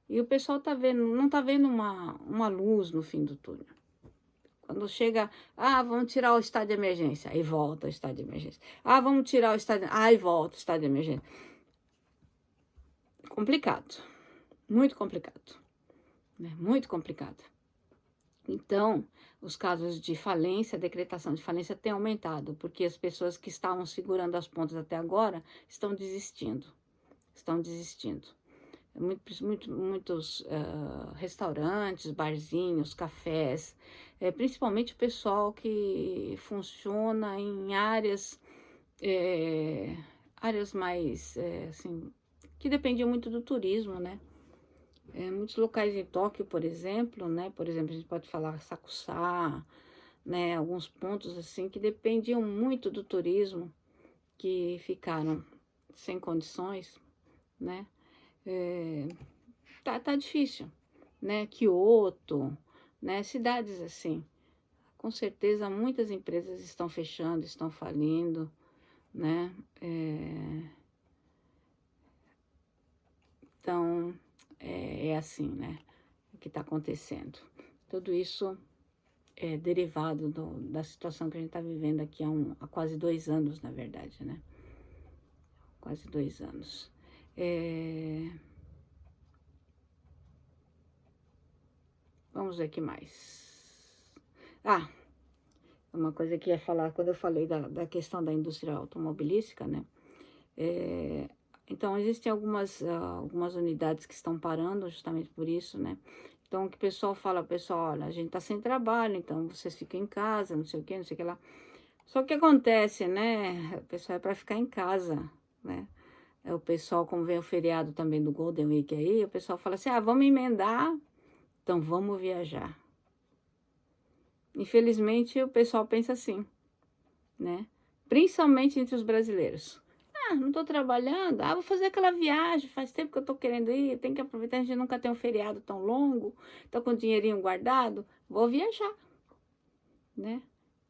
E o pessoal não está vendo uma luz no fim do túnel. Quando chega, vamos tirar o estado de emergência, aí volta o estado de emergência. Vamos tirar o estado de... aí volta o estado de emergência. Complicado, muito complicado, né? Muito complicado. Então, os casos de falência, decretação de falência têm aumentado, porque as pessoas que estavam segurando as pontas até agora estão desistindo. Muitos restaurantes, barzinhos, cafés, principalmente o pessoal que funciona em áreas é, áreas mais, assim, que dependiam muito do turismo, né? Muitos locais em Tóquio, por exemplo, né? Por exemplo, a gente pode falar Sakusa, né? Alguns pontos assim que dependiam muito do turismo, que ficaram sem condições, né? É, tá difícil, né? Kyoto, né? Cidades assim. Com certeza muitas empresas estão fechando, estão falindo, né? Então, é assim, né? O que está acontecendo. Tudo isso é derivado da situação que a gente está vivendo aqui há quase 2 anos, na verdade, né? Quase 2 anos. Vamos ver o que mais. Ah, uma coisa que ia falar, quando eu falei da questão da indústria automobilística, né? Então, existem algumas unidades que estão parando justamente por isso, né? Então, o que o pessoal fala, pessoal, olha, a gente tá sem trabalho, então vocês ficam em casa, não sei o que, não sei o que lá. Só que acontece, né? O pessoal é para ficar em casa, né? O pessoal, como vem o feriado também do Golden Week aí, o pessoal fala assim, vamos emendar, então vamos viajar. Infelizmente, o pessoal pensa assim, né? Principalmente entre os brasileiros. Não tô trabalhando. Vou fazer aquela viagem. Faz tempo que eu tô querendo ir. Tem que aproveitar. A gente nunca tem um feriado tão longo. Tô com dinheirinho guardado. Vou viajar, né?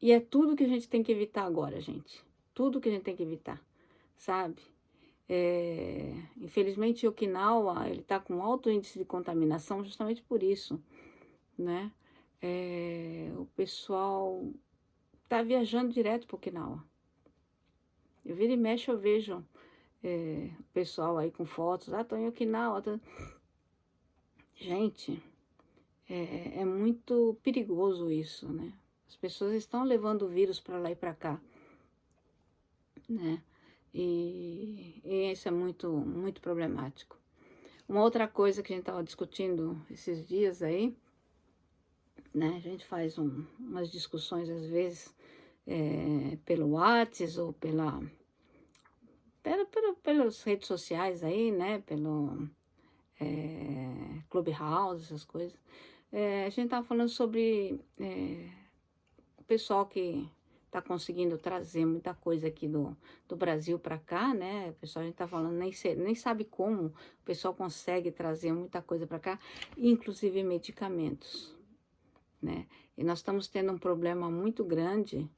E é tudo que a gente tem que evitar agora, gente. Tudo que a gente tem que evitar, sabe? Infelizmente, Okinawa, ele tá com alto índice de contaminação justamente por isso, né? O pessoal tá viajando direto para Okinawa. Eu viro e mexe, eu vejo o pessoal aí com fotos, tô em Okinawa. Gente, é muito perigoso isso, né? As pessoas estão levando o vírus para lá e para cá, né? E isso é muito, muito problemático. Uma outra coisa que a gente estava discutindo esses dias aí, né? A gente faz umas discussões às vezes pelo WhatsApp ou pelas redes sociais aí, né? Pelo Clubhouse, essas coisas. A gente estava falando sobre o pessoal que está conseguindo trazer muita coisa aqui do Brasil para cá, né? O pessoal, a gente está falando, nem sabe como o pessoal consegue trazer muita coisa para cá, inclusive medicamentos, né? E nós estamos tendo um problema muito grande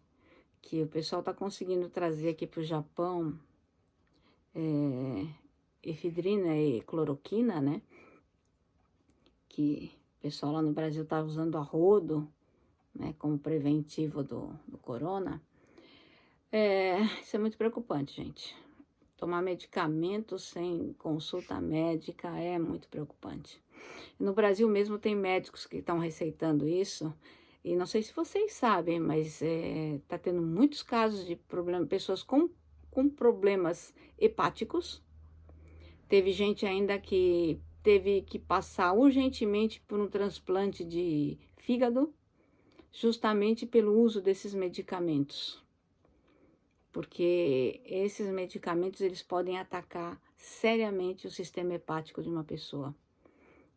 que o pessoal está conseguindo trazer aqui para o Japão efedrina e cloroquina, né? Que o pessoal lá no Brasil está usando a rodo, né, como preventivo do corona. Isso é muito preocupante, gente. Tomar medicamento sem consulta médica é muito preocupante. No Brasil mesmo tem médicos que estão receitando isso, e não sei se vocês sabem, mas está tendo muitos casos de pessoas com problemas hepáticos. Teve gente ainda que teve que passar urgentemente por um transplante de fígado, justamente pelo uso desses medicamentos. Porque esses medicamentos, eles podem atacar seriamente o sistema hepático de uma pessoa.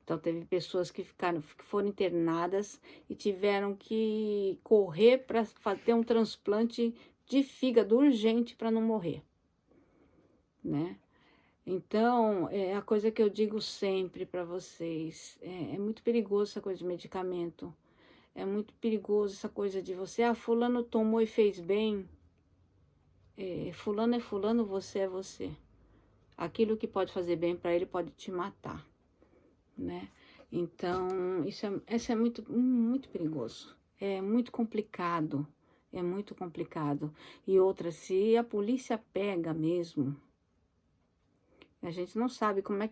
Então, teve pessoas que foram internadas e tiveram que correr para ter um transplante de fígado urgente para não morrer, né? Então, é a coisa que eu digo sempre para vocês, é muito perigoso essa coisa de medicamento. É muito perigoso essa coisa de você, fulano tomou e fez bem. Fulano é fulano, você é você. Aquilo que pode fazer bem para ele pode te matar, né? Então, isso é muito, muito perigoso. É muito complicado. É muito complicado. E outra, se a polícia pega mesmo, a gente não sabe como é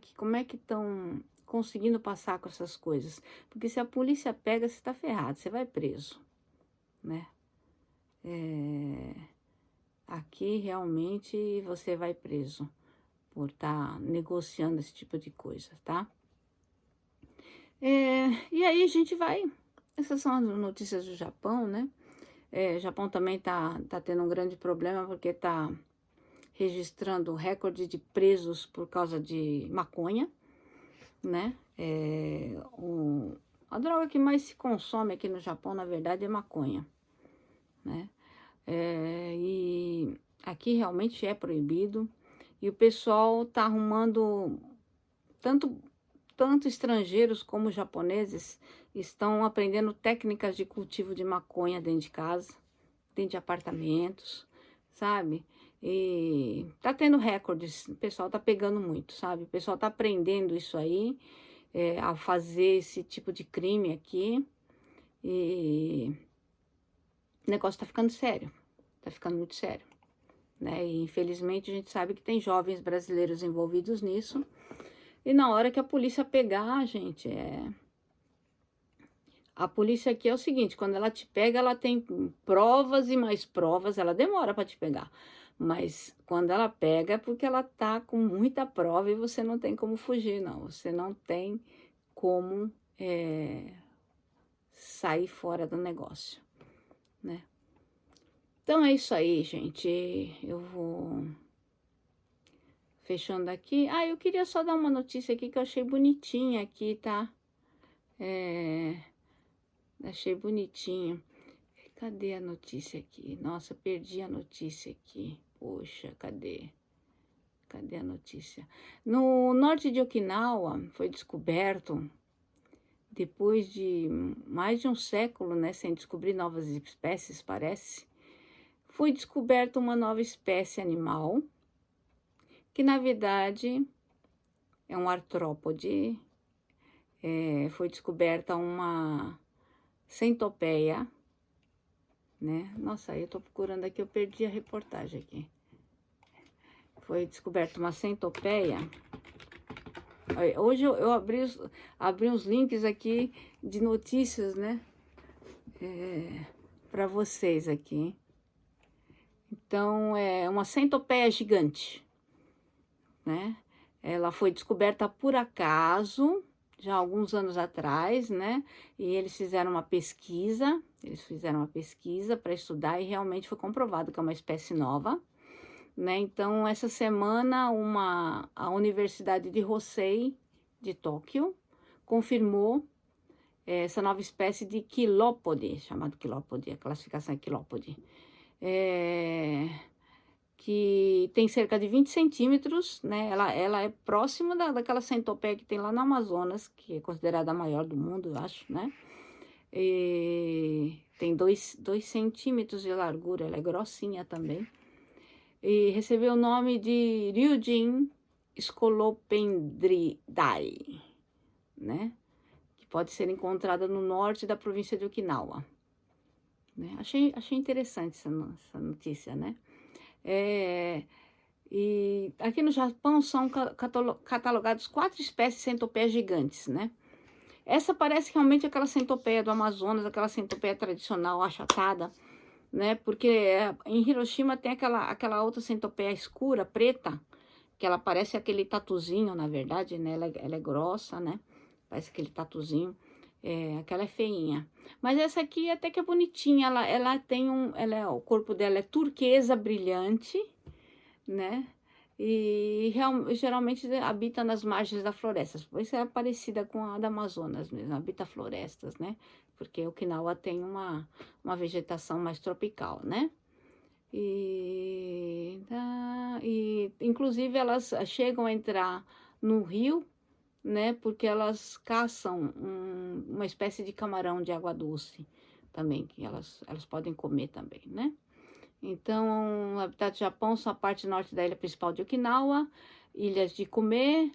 que estão conseguindo passar com essas coisas. Porque se a polícia pega, você está ferrado, você vai preso, né? Aqui realmente você vai preso por estar negociando esse tipo de coisa, tá? E aí a gente vai. Essas são as notícias do Japão, né? O Japão também tá tendo um grande problema porque tá registrando recorde de presos por causa de maconha, né? A droga que mais se consome aqui no Japão, na verdade, é maconha, né? E aqui realmente é proibido. E o pessoal tá arrumando, tanto estrangeiros como japoneses estão aprendendo técnicas de cultivo de maconha dentro de casa, dentro de apartamentos, sabe? E tá tendo recordes, o pessoal tá pegando muito, sabe? O pessoal tá aprendendo isso aí, a fazer esse tipo de crime aqui. E o negócio tá ficando sério, tá ficando muito sério, né? E infelizmente a gente sabe que tem jovens brasileiros envolvidos nisso. E na hora que a polícia pegar, gente, a polícia aqui é o seguinte, quando ela te pega, ela tem provas e mais provas, ela demora para te pegar. Mas quando ela pega é porque ela tá com muita prova e você não tem como fugir, não. Você não tem como sair fora do negócio, né? Então é isso aí, gente. Eu vou fechando aqui. Ah, eu queria só dar uma notícia aqui que eu achei bonitinha aqui, tá? Achei bonitinho. Cadê a notícia aqui? Nossa, perdi a notícia aqui. Poxa, cadê? Cadê a notícia? No norte de Okinawa foi descoberto, depois de mais de um século, né, sem descobrir novas espécies, parece, foi descoberta uma nova espécie animal, que na verdade é um artrópode. Foi descoberta uma centopeia, né? Nossa, eu tô procurando aqui, eu perdi a reportagem aqui. Foi descoberta uma centopeia. Hoje eu abri uns links aqui de notícias, né? Para vocês aqui. Então, é uma centopeia gigante, né? Ela foi descoberta por acaso, já há alguns anos atrás, né? E eles fizeram uma pesquisa para estudar e realmente foi comprovado que é uma espécie nova, né? Então, essa semana, a Universidade de Hosei, de Tóquio, confirmou essa nova espécie de quilópode, chamado quilópode, a classificação é quilópode, que tem cerca de 20 centímetros, né? Ela é próxima daquela centopeia que tem lá no Amazonas, que é considerada a maior do mundo, eu acho, né? E tem 2 centímetros de largura, ela é grossinha também. E recebeu o nome de Ryujin scolopendridae, né? Que pode ser encontrada no norte da província de Okinawa. Né? Achei interessante essa notícia, né? E aqui no Japão são catalogados 4 espécies de centopeias gigantes, né? Essa parece realmente aquela centopeia do Amazonas, aquela centopeia tradicional achatada, né? Porque em Hiroshima tem aquela outra centopeia escura, preta, que ela parece aquele tatuzinho, na verdade, né? Ela é grossa, né? Parece aquele tatuzinho. Aquela é feinha. Mas essa aqui até que é bonitinha. Ela tem o corpo dela é turquesa brilhante, né? E geralmente habita nas margens da floresta. Por isso é parecida com a da Amazonas mesmo, habita florestas, né? Porque Okinawa tem uma vegetação mais tropical, né? E inclusive elas chegam a entrar no rio, né? Porque elas caçam uma espécie de camarão de água doce também, que elas podem comer também, né? Então, o habitat do Japão são a parte norte da ilha principal de Okinawa, ilhas de Kume,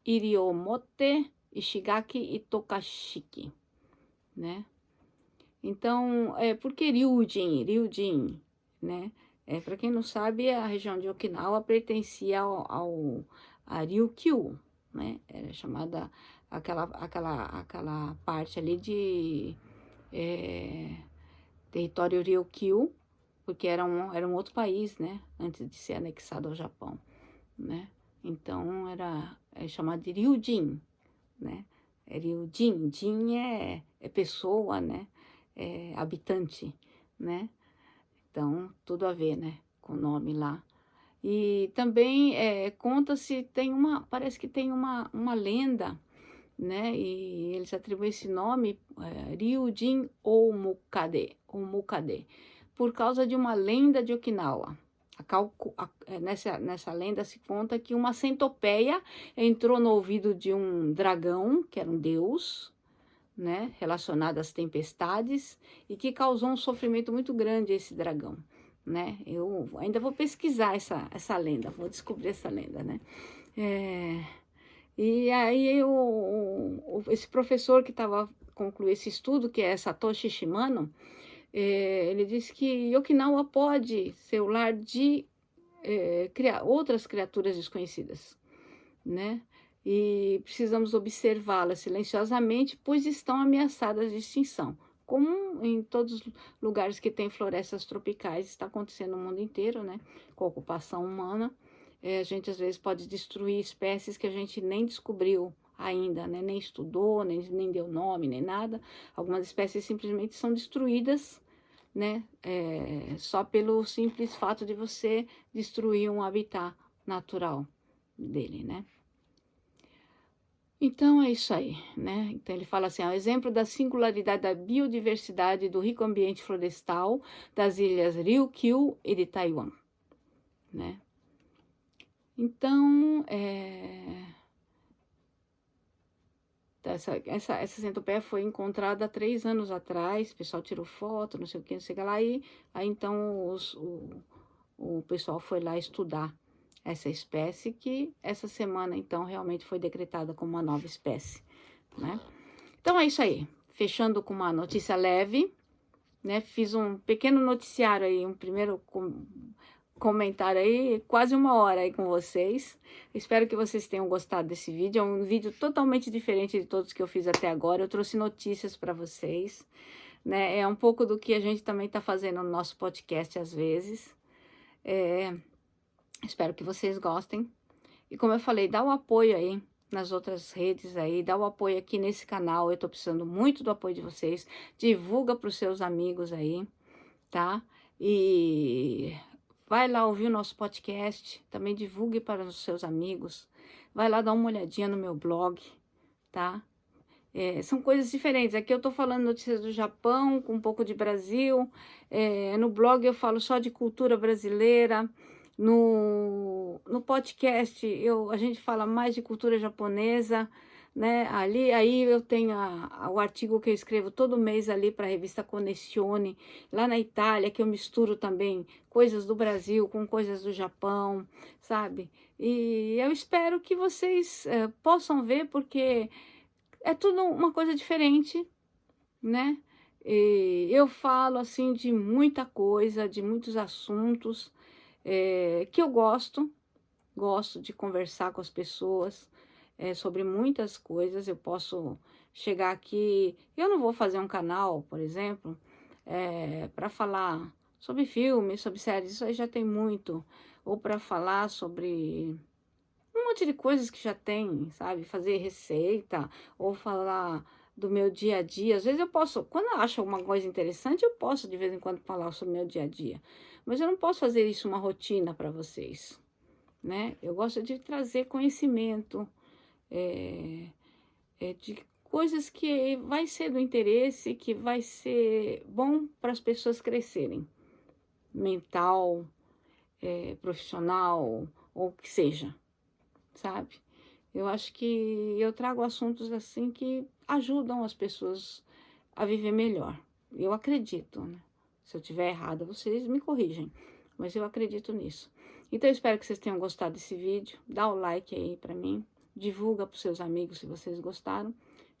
Iriomote, Ishigaki e Tokashiki, né? Então, por que Ryujin? Ryujin, né? Para quem não sabe, a região de Okinawa pertencia a Ryukyu, né? Era chamada aquela parte ali de território Ryukyu, porque era um outro país, né? Antes de ser anexado ao Japão, né? Então, é chamado de Ryujin, né? Ryujin, Jin é pessoa, né? Habitante, né? Então, tudo a ver, né? Com o nome lá. E também conta-se, parece que tem uma lenda, né? E eles atribuem esse nome, Ryujin Oumukade, por causa de uma lenda de Okinawa. Nessa lenda se conta que uma centopeia entrou no ouvido de um dragão, que era um deus, né, relacionado às tempestades, e que causou um sofrimento muito grande a esse dragão, né? Eu ainda vou pesquisar essa lenda, vou descobrir essa lenda, né? E aí esse professor que estava concluindo esse estudo, que é Satoshi Shimano, ele disse que Okinawa pode ser o lar de outras criaturas desconhecidas, né? E precisamos observá-las silenciosamente, pois estão ameaçadas de extinção. Como em todos os lugares que tem florestas tropicais, está acontecendo no mundo inteiro, né? Com a ocupação humana, a gente às vezes pode destruir espécies que a gente nem descobriu ainda, né? Nem estudou, nem deu nome, nem nada. Algumas espécies simplesmente são destruídas, né? Só pelo simples fato de você destruir um habitat natural dele, né? Então é isso aí, né? Então ele fala assim, ó, exemplo da singularidade da biodiversidade do rico ambiente florestal das ilhas Ryukyu e de Taiwan, né? Então, essa centopeia foi encontrada há 3 anos atrás, o pessoal tirou foto, não sei o que, não sei o que lá, aí então o pessoal foi lá estudar essa espécie, que essa semana, então, realmente foi decretada como uma nova espécie, né? Então, é isso aí. Fechando com uma notícia leve, né? Fiz um pequeno noticiário aí, um primeiro comentário aí, quase 1 hora aí com vocês. Espero que vocês tenham gostado desse vídeo. É um vídeo totalmente diferente de todos que eu fiz até agora. Eu trouxe notícias para vocês, né? É um pouco do que a gente também está fazendo no nosso podcast às vezes. Espero que vocês gostem. E como eu falei, dá o apoio aí nas outras redes aí, dá o apoio aqui nesse canal. Eu tô precisando muito do apoio de vocês. Divulga para os seus amigos aí, tá? E vai lá ouvir o nosso podcast. Também divulgue para os seus amigos. Vai lá dar uma olhadinha no meu blog, tá? São coisas diferentes. Aqui eu tô falando notícias do Japão, com um pouco de Brasil. No blog eu falo só de cultura brasileira. No podcast a gente fala mais de cultura japonesa, né? Aí eu tenho o artigo que eu escrevo todo mês ali para a revista Connessione, lá na Itália, que eu misturo também coisas do Brasil com coisas do Japão, sabe? E eu espero que vocês possam ver, porque é tudo uma coisa diferente, né? E eu falo assim de muita coisa, de muitos assuntos que eu gosto de conversar com as pessoas sobre muitas coisas. Eu posso chegar aqui, eu não vou fazer um canal, por exemplo, para falar sobre filmes, sobre séries, isso aí já tem muito, ou para falar sobre um monte de coisas que já tem, sabe? Fazer receita, ou falar do meu dia a dia. Às vezes eu posso, quando eu acho alguma coisa interessante, eu posso de vez em quando falar sobre o meu dia a dia. Mas eu não posso fazer isso uma rotina para vocês, né? Eu gosto de trazer conhecimento, de coisas que vai ser do interesse, que vai ser bom para as pessoas crescerem, mental, profissional, ou o que seja, sabe? Eu acho que eu trago assuntos assim que ajudam as pessoas a viver melhor. Eu acredito, né? Se eu estiver errada, vocês me corrigem, mas eu acredito nisso. Então, eu espero que vocês tenham gostado desse vídeo. Dá o like aí pra mim. Divulga pros seus amigos se vocês gostaram.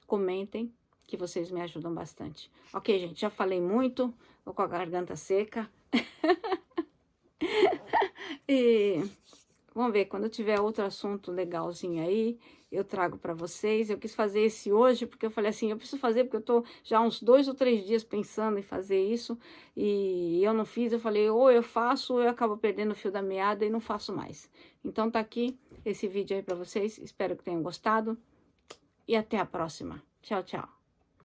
Comentem, que vocês me ajudam bastante. Ok, gente, já falei muito. Tô com a garganta seca. E vamos ver, quando eu tiver outro assunto legalzinho aí, eu trago para vocês. Eu quis fazer esse hoje, porque eu falei assim, eu preciso fazer, porque eu tô já uns 2 ou 3 dias pensando em fazer isso, e eu não fiz. Eu falei, ou eu faço, ou eu acabo perdendo o fio da meada e não faço mais. Então tá aqui esse vídeo aí para vocês, espero que tenham gostado, e até a próxima. Tchau, tchau.